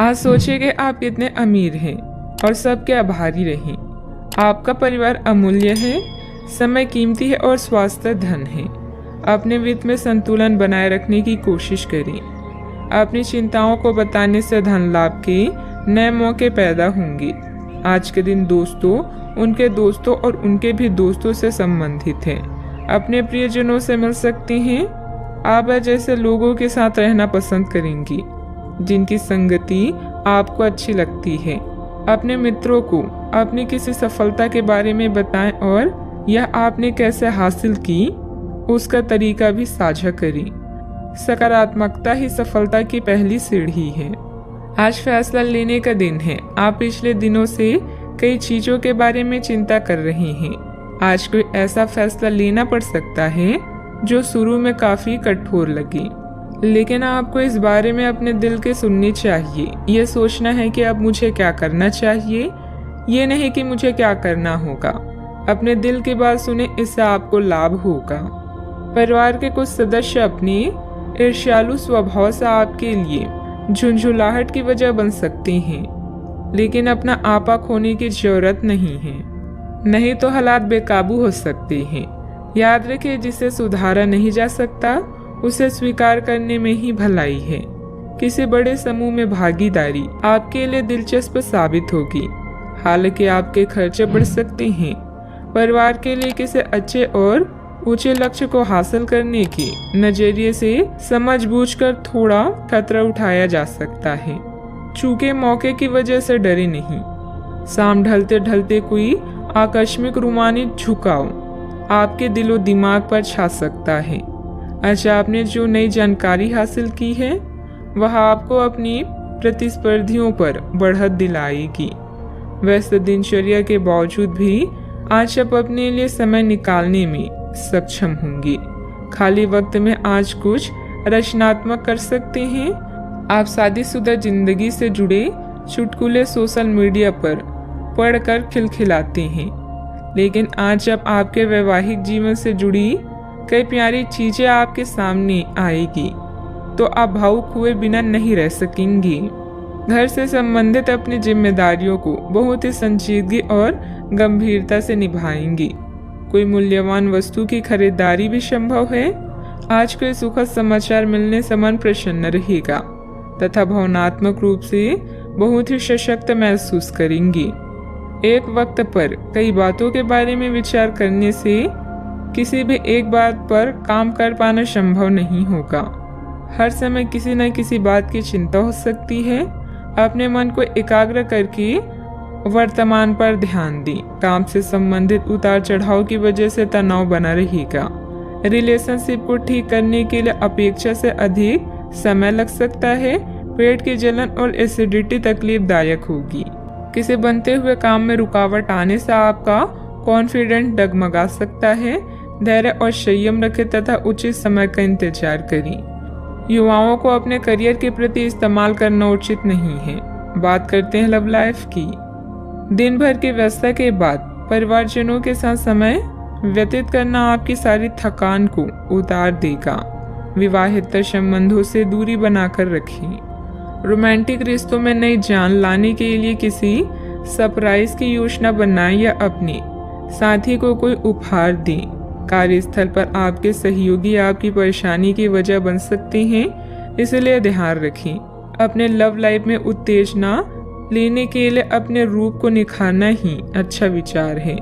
आज सोचिए कि आप कितने अमीर हैं और सबके आभारी रहें। आपका परिवार अमूल्य है, समय कीमती है और स्वास्थ्य धन है। अपने वित्त में संतुलन बनाए रखने की कोशिश करें। अपनी चिंताओं को बताने से धन लाभ के नए मौके पैदा होंगे। आज के दिन दोस्तों, उनके दोस्तों और उनके भी दोस्तों से संबंधित हैं। अपने प्रियजनों से मिल सकते हैं। आप जैसे लोगों के साथ रहना पसंद करेंगी जिनकी संगति आपको अच्छी लगती है। अपने मित्रों को अपनी किसी सफलता के बारे में बताएं और यह आपने कैसे हासिल की उसका तरीका भी साझा करें। सकारात्मकता ही सफलता की पहली सीढ़ी है। आज फैसला लेने का दिन है। आप पिछले दिनों से कई चीजों के बारे में चिंता कर रहे हैं। आज कोई ऐसा फैसला लेना पड़ सकता है जो शुरू में काफी कठोर लगे, लेकिन आपको इस बारे में अपने दिल के सुननी चाहिए। ये सोचना है कि अब मुझे क्या करना चाहिए, ये नहीं कि मुझे क्या करना होगा। अपने दिल की बात सुने, इससे आपको लाभ होगा। परिवार के कुछ सदस्य अपने ईर्ष्यालु स्वभाव से आपके लिए झुंझुलाहट की वजह बन सकते हैं, लेकिन अपना आपा खोने की जरूरत नहीं है, नहीं तो हालात बेकाबू हो सकते हैं। याद रखें, जिसे सुधारा नहीं जा सकता उसे स्वीकार करने में ही भलाई है। किसी बड़े समूह में भागीदारी आपके लिए दिलचस्प साबित होगी, हालांकि आपके खर्चे बढ़ सकते हैं। परिवार के लिए किसी अच्छे और ऊंचे लक्ष्य को हासिल करने के नजरिए से समझबूझकर थोड़ा खतरा उठाया जा सकता है। चूके मौके की वजह से डरे नहीं। शाम ढलते ढलते कोई आकस्मिक रूमानी झुकाव आपके दिलो दिमाग पर छा सकता है। अच्छा, आपने जो नई जानकारी हासिल की है वह आपको अपनी प्रतिस्पर्धियों पर बढ़त दिलाएगी। व्यस्त दिनचर्या के बावजूद भी आज आप अपने लिए समय निकालने में सक्षम होंगे। खाली वक्त में आज कुछ रचनात्मक कर सकते हैं। आप शादीशुदा जिंदगी से जुड़े चुटकुले सोशल मीडिया पर पढ़कर खिलखिलाते हैं, लेकिन आज जब आपके वैवाहिक जीवन से जुड़ी कई प्यारी चीजें आपके सामने आएगी तो आप भावुक हुए बिना नहीं रह सकेंगे। घर से संबंधित अपनी जिम्मेदारियों को बहुत ही संजीदगी और गंभीरता से निभाएंगे। कोई मूल्यवान वस्तु की खरीदारी भी संभव है। आज कोई सुखद समाचार मिलने से मन प्रसन्न रहेगा तथा भावनात्मक रूप से बहुत ही सशक्त महसूस करेंगे। एक वक्त पर कई बातों के बारे में विचार करने से किसी भी एक बात पर काम कर पाना संभव नहीं होगा। हर समय किसी न किसी बात की चिंता हो सकती है। अपने मन को एकाग्र करके वर्तमान पर ध्यान दें। काम से संबंधित उतार चढ़ाव की वजह से तनाव बना रहेगा। रिलेशनशिप को ठीक करने के लिए अपेक्षा से अधिक समय लग सकता है। पेट की जलन और एसिडिटी तकलीफदायक होगी। किसी बनते हुए काम में रुकावट आने से आपका कॉन्फिडेंस डगमगा सकता है। धैर्य और संयम रखें तथा उचित समय का इंतजार करें। युवाओं को अपने करियर के प्रति इस्तेमाल करना उचित नहीं है। बात करते हैं लव लाइफ की। दिन भर की व्यस्तता के बाद परिवारजनों के साथ समय व्यतीत करना आपकी सारी थकान को उतार देगा। विवाहित संबंधों से दूरी बनाकर रखें। रोमांटिक रिश्तों में नई जान लाने के लिए किसी सरप्राइज की योजना बनाएं या अपने साथी को कोई उपहार दें। कार्यस्थल पर आपके सहयोगी आपकी परेशानी की वजह बन सकते हैं, इसलिए ध्यान रखें। अपने लव लाइफ में उत्तेजना लेने के लिए अपने रूप को निखारना ही अच्छा विचार है।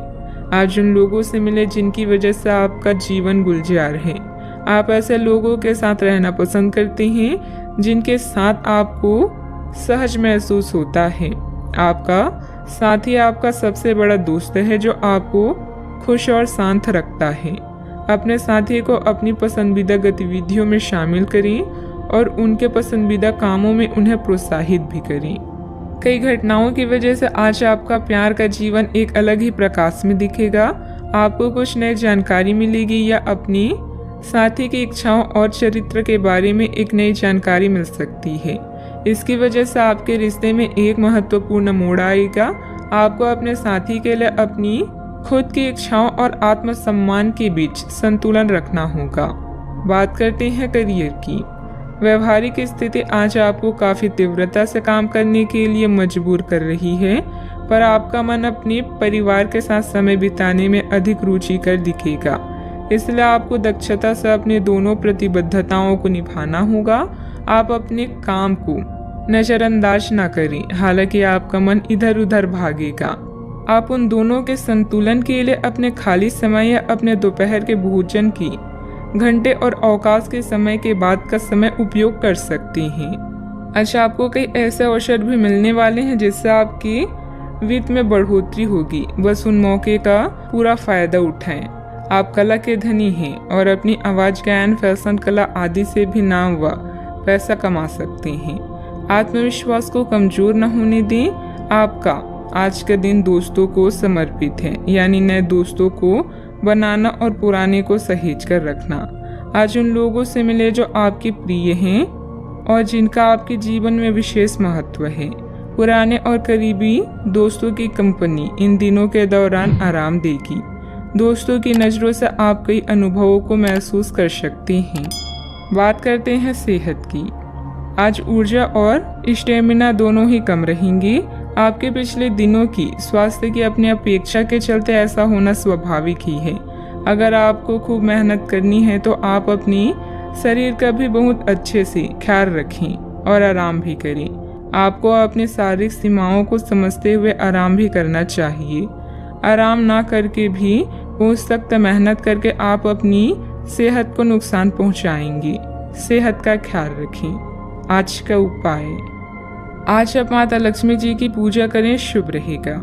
आज उन लोगों से मिले जिनकी वजह से आपका जीवन गुलजार है। आप ऐसे लोगों के साथ रहना पसंद करते हैं जिनके साथ आपको सहज महसूस होता है। आपका साथी आपका सबसे बड़ा दोस्त है जो आपको खुश और शांत रखता है। अपने साथी को अपनी पसंदीदा गतिविधियों में शामिल करें और उनके पसंदीदा कामों में उन्हें प्रोत्साहित भी करें। कई घटनाओं की वजह से आज आपका प्यार का जीवन एक अलग ही प्रकाश में दिखेगा। आपको कुछ नई जानकारी मिलेगी या अपनी साथी की इच्छाओं और चरित्र के बारे में एक नई जानकारी मिल सकती है। इसकी वजह से आपके रिश्ते में एक महत्वपूर्ण मोड़ आएगा। आपको अपने साथी के लिए अपनी खुद की इच्छाओं और आत्मसम्मान के बीच संतुलन रखना होगा। बात करते हैं करियर की। व्यवहारिक स्थिति आज आपको काफ़ी तीव्रता से काम करने के लिए मजबूर कर रही है, पर आपका मन अपने परिवार के साथ समय बिताने में अधिक रुचिकर दिखेगा। इसलिए आपको दक्षता से अपने दोनों प्रतिबद्धताओं को निभाना होगा। आप अपने काम को नज़रअंदाज ना करें, हालांकि आपका मन इधर उधर भागेगा। आप उन दोनों के संतुलन के लिए अपने खाली समय या अपने दोपहर के भोजन की घंटे और अवकाश के समय के बाद का समय उपयोग कर सकते हैं। अच्छा, आपको कई ऐसे अवसर भी मिलने वाले हैं जिससे आपकी वित्त में बढ़ोतरी होगी। बस उन मौके का पूरा फायदा उठाएं। आप कला के धनी हैं और अपनी आवाज, गायन, फैशन, कला आदि से भी नाम व पैसा कमा सकते हैं। आत्मविश्वास को कमजोर न होने दें। आपका आज का दिन दोस्तों को समर्पित है, यानी नए दोस्तों को बनाना और पुराने को सहेज कर रखना। आज उन लोगों से मिले जो आपके प्रिय हैं और जिनका आपके जीवन में विशेष महत्व है। पुराने और करीबी दोस्तों की कंपनी इन दिनों के दौरान आराम देगी। दोस्तों की नज़रों से आप कई अनुभवों को महसूस कर सकते हैं। बात करते हैं सेहत की। आज ऊर्जा और स्टेमिना दोनों ही कम रहेंगी। आपके पिछले दिनों की स्वास्थ्य की अपनी अपेक्षा के चलते ऐसा होना स्वाभाविक ही है। अगर आपको खूब मेहनत करनी है तो आप अपनी शरीर का भी बहुत अच्छे से ख्याल रखें और आराम भी करें। आपको अपनी शारीरिक सीमाओं को समझते हुए आराम भी करना चाहिए। आराम ना करके भी बहुत सख्त मेहनत करके आप अपनी सेहत को नुकसान पहुंचाएंगे। सेहत का ख्याल रखें। आज का उपाय, आज आप माता लक्ष्मी जी की पूजा करें, शुभ रहेगा।